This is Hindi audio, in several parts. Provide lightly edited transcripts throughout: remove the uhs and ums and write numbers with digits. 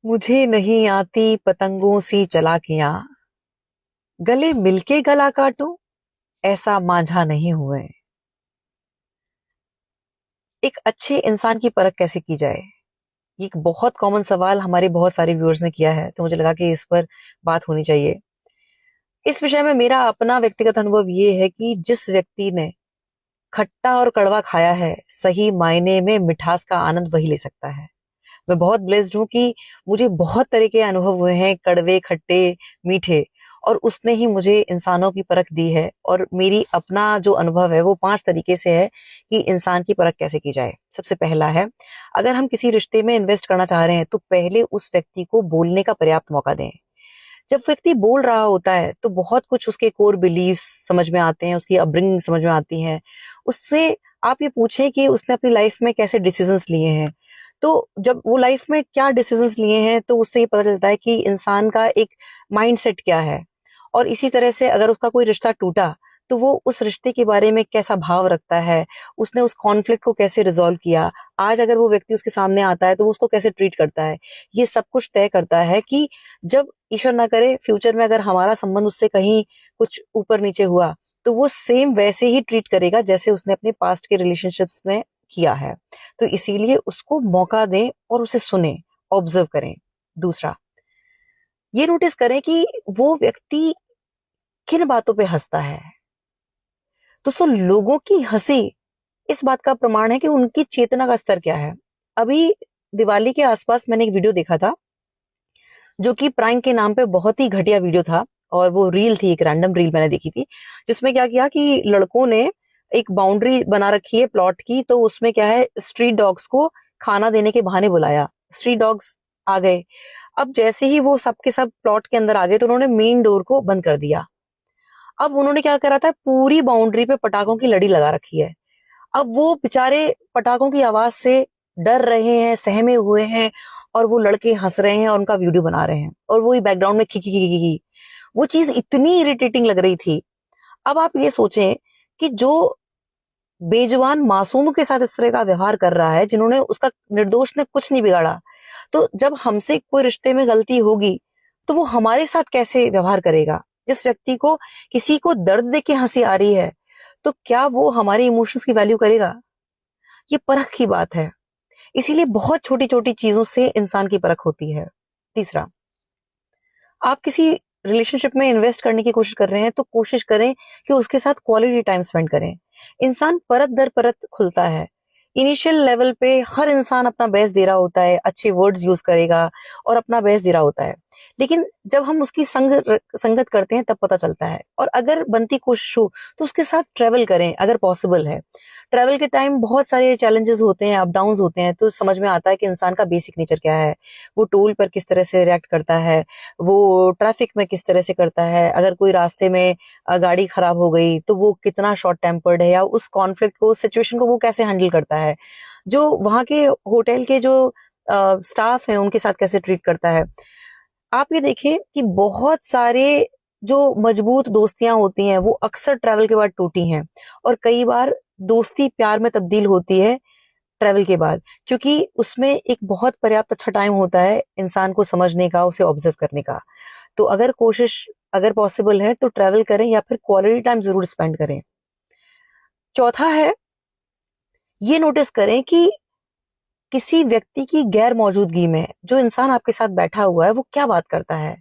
मुझे नहीं आती पतंगों सी चालाकियां, गले मिलके गला काटूं, ऐसा मांझा नहीं हुए। एक अच्छे इंसान की परख कैसे की जाए? ये एक बहुत कॉमन सवाल हमारे बहुत सारे व्यूअर्स ने किया है, तो मुझे लगा कि इस पर बात होनी चाहिए। इस विषय में मेरा अपना व्यक्तिगत अनुभव ये है कि जिस व्यक्ति ने खट्टा और कड़वा खाया है, सही मायने में मिठास का आनंद वही ले सकता है। मैं बहुत ब्लेस्ड हूँ कि मुझे बहुत तरह के अनुभव हुए हैं, कड़वे, खट्टे, मीठे, और उसने ही मुझे इंसानों की परख दी है। और मेरी अपना जो अनुभव है वो 5 तरीके से है कि इंसान की परख कैसे की जाए। सबसे पहला है, अगर हम किसी रिश्ते में इन्वेस्ट करना चाह रहे हैं तो पहले उस व्यक्ति को बोलने का पर्याप्त मौका दें। जब व्यक्ति बोल रहा होता है तो बहुत कुछ उसके कोर बिलीव्स समझ में आते हैं, उसकी अपब्रिंगिंग समझ में आती है। उससे आप ये पूछें कि उसने अपनी लाइफ में कैसे डिसीजंस लिए हैं। तो जब वो लाइफ में क्या डिसीजंस लिए हैं तो उससे ये पता चलता है कि इंसान का एक माइंडसेट क्या है। और इसी तरह से अगर उसका कोई रिश्ता टूटा तो वो उस रिश्ते के बारे में कैसा भाव रखता है, उसने उस कॉन्फ्लिक्ट को कैसे रिजॉल्व किया, आज अगर वो व्यक्ति उसके सामने आता है तो वो उसको कैसे ट्रीट करता है। ये सब कुछ तय करता है कि जब ईश्वर ना करे फ्यूचर में अगर हमारा संबंध उससे कहीं कुछ ऊपर नीचे हुआ तो वो सेम वैसे ही ट्रीट करेगा जैसे उसने अपने पास्ट के रिलेशनशिप्स में किया है। तो इसीलिए उसको मौका दें और उसे सुने, ऑब्जर्व करें। दूसरा, ये नोटिस करें कि वो व्यक्ति किन बातों पे हंसता है। दोस्तों, लोगों की हंसी इस बात का प्रमाण है कि उनकी चेतना का स्तर क्या है। अभी दिवाली के आसपास मैंने एक वीडियो देखा था जो कि प्राइम के नाम पे बहुत ही घटिया वीडियो था। और वो रील थी, एक रैंडम रील मैंने देखी थी, जिसमें क्या किया कि लड़कों ने एक बाउंड्री बना रखी है प्लॉट की, तो उसमें क्या है, स्ट्रीट डॉग्स को खाना देने के बहाने बुलाया। स्ट्रीट डॉग्स आ गए। अब जैसे ही वो सब के सब प्लॉट के अंदर आ गए तो उन्होंने मेन डोर को बंद कर दिया। अब उन्होंने क्या करा था, पूरी बाउंड्री पे पटाखों की लड़ी लगा रखी है। अब वो बेचारे पटाखों की आवाज से डर रहे हैं, सहमे हुए हैं, और वो लड़के हंस रहे हैं और उनका वीडियो बना रहे हैं, और वो बैकग्राउंड में खी खी खी खी खी। वो चीज इतनी इरिटेटिंग लग रही थी। अब आप ये सोचें कि जो बेजुबान मासूम के साथ इस तरह का व्यवहार कर रहा है, जिन्होंने उसका निर्दोष ने कुछ नहीं बिगाड़ा, तो जब हमसे कोई रिश्ते में गलती होगी तो वो हमारे साथ कैसे व्यवहार करेगा। जिस व्यक्ति को किसी को दर्द दे के हंसी आ रही है, तो क्या वो हमारे इमोशंस की वैल्यू करेगा? ये परख की बात है। इसीलिए बहुत छोटी छोटी चीजों से इंसान की परख होती है। तीसरा, आप किसी रिलेशनशिप में इन्वेस्ट करने की कोशिश कर रहे हैं तो कोशिश करें कि उसके साथ क्वालिटी टाइम स्पेंड करें। इंसान परत दर परत खुलता है। इनिशियल लेवल पे हर इंसान अपना बेस्ट दे रहा होता है, अच्छे वर्ड्स यूज करेगा और अपना बेस्ट दे रहा होता है। लेकिन जब हम उसकी संगत करते हैं तब पता चलता है। और अगर बनती कोशिश हो तो उसके साथ ट्रेवल करें अगर पॉसिबल है। ट्रेवल के टाइम बहुत सारे चैलेंजेस होते हैं, अप डाउन होते हैं, तो समझ में आता है कि इंसान का बेसिक नेचर क्या है। वो टोल पर किस तरह से रिएक्ट करता है, वो ट्रैफिक में किस तरह से करता है, अगर कोई रास्ते में गाड़ी खराब हो गई तो वो कितना शॉर्ट टेम्पर्ड है, या उस कॉन्फ्लिक्ट को, सिचुएशन को वो कैसे हैंडल करता है, जो वहां के होटल के जो स्टाफ हैं उनके साथ कैसे ट्रीट करता है। आप ये देखें कि बहुत सारे जो मजबूत दोस्तियां होती हैं वो अक्सर ट्रैवल के बाद टूटी हैं। और कई बार दोस्ती प्यार में तब्दील होती है ट्रैवल के बाद, क्योंकि उसमें एक बहुत पर्याप्त अच्छा टाइम होता है इंसान को समझने का, उसे ऑब्जर्व करने का। तो अगर कोशिश, अगर पॉसिबल है तो ट्रैवल करें या फिर क्वालिटी टाइम जरूर स्पेंड करें। चौथा है, ये नोटिस करें कि किसी व्यक्ति की गैर मौजूदगी में जो इंसान आपके साथ बैठा हुआ है वो क्या बात करता है।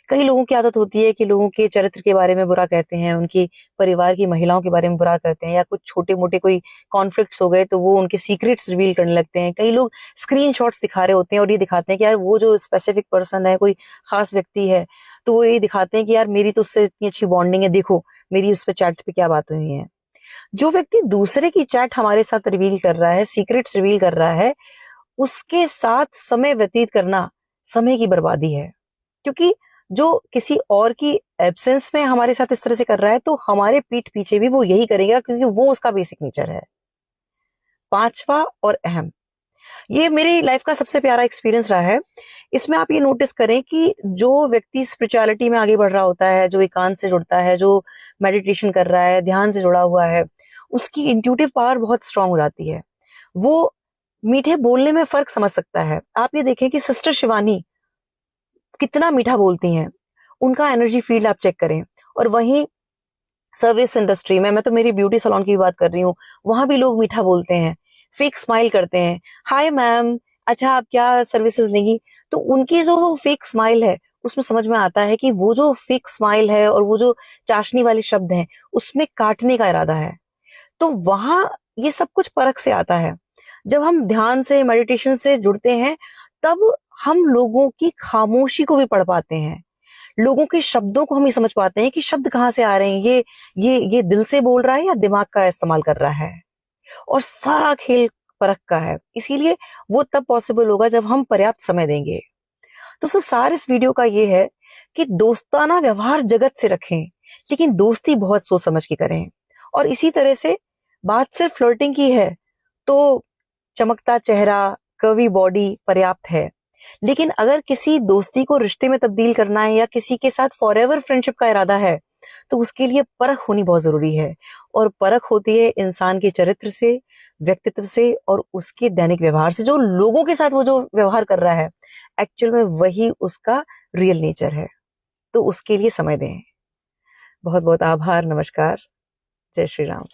कई लोगों की आदत होती है कि लोगों के चरित्र के बारे में बुरा कहते हैं, उनकी परिवार की महिलाओं के बारे में बुरा करते हैं, या कुछ छोटे मोटे कोई कॉन्फ्लिक्ट्स हो गए तो वो उनके सीक्रेट्स रिवील करने लगते हैं। कई लोग स्क्रीनशॉट्स दिखा रहे होते हैं और ये दिखाते हैं कि यार वो जो स्पेसिफिक पर्सन है, कोई खास व्यक्ति है, तो वो ये दिखाते हैं कि यार मेरी तो उससे इतनी अच्छी बॉन्डिंग है, देखो मेरी उस पर चैट पे क्या बात हुई है। जो व्यक्ति दूसरे की चैट हमारे साथ रिवील कर रहा है, सीक्रेट्स रिवील कर रहा है, उसके साथ समय व्यतीत करना समय की बर्बादी है। क्योंकि जो किसी और की एब्सेंस में हमारे साथ इस तरह से कर रहा है तो हमारे पीठ पीछे भी वो यही करेगा, क्योंकि वो उसका बेसिक नेचर है। पांचवा और अहम, ये मेरी लाइफ का सबसे प्यारा एक्सपीरियंस रहा है। इसमें आप ये नोटिस करें कि जो व्यक्ति स्पिरिचुअलिटी में आगे बढ़ रहा होता है, जो एकांत से जुड़ता है, जो मेडिटेशन कर रहा है, ध्यान से जुड़ा हुआ है, उसकी इंट्यूटिव पावर बहुत स्ट्रांग हो जाती है। वो मीठे बोलने में फर्क समझ सकता है। आप ये देखें कि सिस्टर शिवानी कितना मीठा बोलती हैं, उनका एनर्जी फील्ड आप चेक करें। और वहीं सर्विस इंडस्ट्री में, मैं तो मेरी ब्यूटी सैलून की बात कर रही हूँ, वहां भी लोग मीठा बोलते हैं, फेक स्माइल करते हैं, हाय मैम, अच्छा आप क्या सर्विसेज लेंगी। तो उनकी जो फेक स्माइल है उसमें समझ में आता है कि वो जो फेक स्माइल है और वो जो चाशनी वाले शब्द हैं उसमें काटने का इरादा है। तो वहां ये सब कुछ परख से आता है। जब हम ध्यान से, मेडिटेशन से जुड़ते हैं, तब हम लोगों की खामोशी को भी पढ़ पाते हैं, लोगों के शब्दों को हम ये समझ पाते हैं कि शब्द कहाँ से आ रहे हैं, ये दिल से बोल रहा है या दिमाग का इस्तेमाल कर रहा है। और सारा खेल परख का है, इसीलिए वो तब पॉसिबल होगा जब हम पर्याप्त समय देंगे। दोस्तों, सार इस वीडियो का ये है कि दोस्ताना व्यवहार जगत से रखें, लेकिन दोस्ती बहुत सोच समझ के करें। और इसी तरह से बात सिर्फ फ्लर्टिंग की है तो चमकता चेहरा, कर्वी बॉडी पर्याप्त है। लेकिन अगर किसी दोस्ती को रिश्ते में तब्दील करना है या किसी के साथ फॉरएवर फ्रेंडशिप का इरादा है, तो उसके लिए परख होनी बहुत जरूरी है। और परख होती है इंसान के चरित्र से, व्यक्तित्व से और उसके दैनिक व्यवहार से। जो लोगों के साथ वो जो व्यवहार कर रहा है, एक्चुअल में वही उसका रियल नेचर है। तो उसके लिए समय दें। बहुत बहुत आभार। नमस्कार। जय श्री राम।